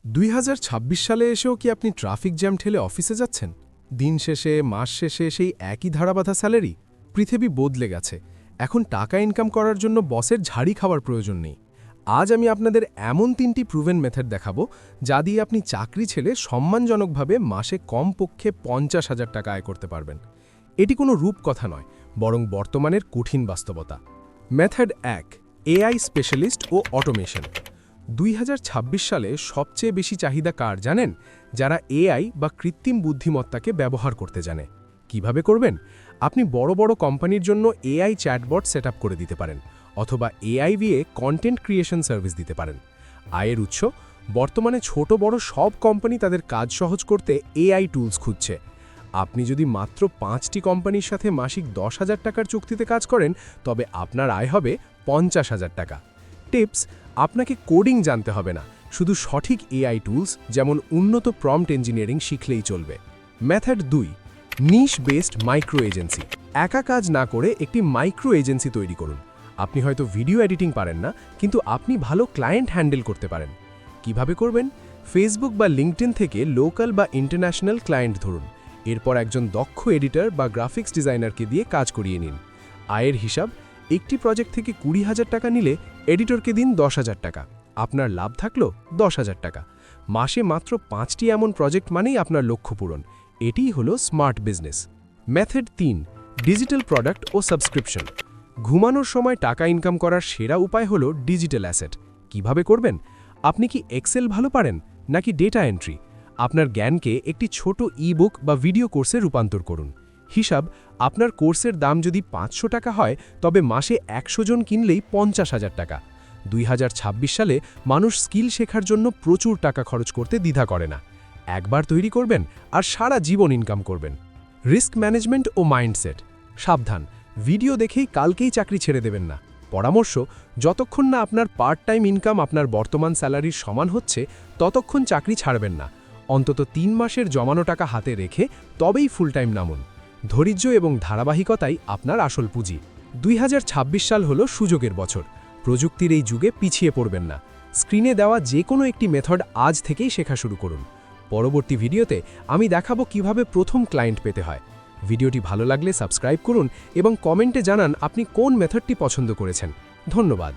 2026 সালে এসেও কি আপনি ট্রাফিক জ্যাম ঠেলে অফিসে যাচ্ছেন? দিন শেষে, মাস শেষে সেই একই ধারাবাঁধা স্যালারি? পৃথিবী বদলে গেছে। এখন টাকা ইনকাম করার জন্য বসের ঝাড়ি খাওয়ার প্রয়োজন নেই। আজ আমি আপনাদের এমন 3টি প্রুভেন মেথড দেখাবো, যা দিয়ে আপনি চাকরি ছেড়ে সম্মানজনকভাবে মাসে কমপক্ষে 50,000 টাকা আয় করতে পারবেন। এটি কোনো রূপকথা নয়, বরং বর্তমানের কঠিন বাস্তবতা। মেথড 1, এআই স্পেশালিস্ট ও অটোমেশন। 2026 সালে সবচেয়ে বেশি চাহিদা কার জানেন? যারা এআই বা কৃত্রিম বুদ্ধিমত্তাকে ব্যবহার করতে জানে। কিভাবে করবেন? আপনি বড় বড় কোম্পানির জন্য এআই চ্যাটবট সেটআপ করে দিতে পারেন, অথবা এআই দিয়ে কন্টেন্ট ক্রিয়েশন সার্ভিস দিতে পারেন। আয়ের উৎস: বর্তমানে ছোট বড় সব কোম্পানি তাদের কাজ সহজ করতে এআই টুলস খুঁজছে। আপনি যদি মাত্র 5টি কোম্পানির সাথে মাসিক 10,000 টাকার চুক্তিতে কাজ করেন, তবে আপনার আয় হবে 50,000 টাকা। টিপস: আপনাকে কোডিং জানতে হবে না, শুধু সঠিক এআই টুলস যেমন উন্নত প্রম্পট ইঞ্জিনিয়ারিং শিখলেই চলবে। মেথড 2, নিশ বেসড মাইক্রো এজেন্সি। একা কাজ না করে একটি মাইক্রো এজেন্সি তৈরি করুন। আপনি হয়তো ভিডিও এডিটিং পারেন না, কিন্তু আপনি ভালো ক্লায়েন্ট হ্যান্ডেল করতে পারেন। কিভাবে করবেন? ফেসবুক বা লিঙ্কডইন থেকে লোকাল বা ইন্টারন্যাশনাল ক্লায়েন্ট ধরুন। এরপর একজন দক্ষ এডিটর বা গ্রাফিক্স ডিজাইনারকে দিয়ে কাজ করিয়ে নিন। আয়ের হিসাব: একটি প্রজেক্ট থেকে 20,000 টাকা নিলে এডিটরকে দিন 10,000 টাকা। আপনার লাভ থাকলো 10,000 টাকা। মাসে মাত্র 5টি এমন প্রজেক্ট মানেই আপনার লক্ষ্য পূরণ। এটিই হলো smart business. Method 3, digital product ও সাবস্ক্রিপশন। ঘুমানোর সময় টাকা ইনকাম করার সেরা উপায় হলো ডিজিটাল অ্যাসেট। কিভাবে করবেন? আপনি কি এক্সেল ভালো পারেন, নাকি ডেটা এন্ট্রি? আপনার জ্ঞানকে একটি ছোট ই-বুক বা ভিডিও কোর্সে রূপান্তর করুন। হিসাব: আপনার কোর্সের দাম যদি 500 টাকা হয়, তবে মাসে 100 জন কিনলেই 50,000 টাকা। 2026 সালে মানুষ স্কিল শেখার জন্য প্রচুর টাকা খরচ করতে দ্বিধা করে না। একবার তৈরি করবেন আর সারা জীবন ইনকাম করবেন। রিস্ক ম্যানেজমেন্ট ও মাইন্ডসেট। সাবধান, ভিডিও দেখেই কালকেই চাকরি ছেড়ে দেবেন না। পরামর্শ: যতক্ষণ না আপনার পার্ট টাইম ইনকাম আপনার বর্তমান স্যালারির সমান হচ্ছে, ততক্ষণ চাকরি ছাড়বেন না। অন্তত 3 মাসের জমানো টাকা হাতে রেখে তবেই ফুল টাইম নামুন। ধৈর্য এবং ধারাবাহিকতাই আপনার আসল পুঁজি। 2026 সাল হলো সুযোগের বছর। প্রযুক্তির এই যুগে পিছিয়ে পড়বেন না। স্ক্রিনে দেওয়া যে কোনো একটি মেথড আজ থেকেই শেখা শুরু করুন। পরবর্তী ভিডিওতে আমি দেখাবো কিভাবে প্রথম ক্লায়েন্ট পেতে হয়। ভিডিওটি ভালো লাগলে সাবস্ক্রাইব করুন এবং কমেন্টে জানান আপনি কোন মেথডটি পছন্দ করেছেন। ধন্যবাদ।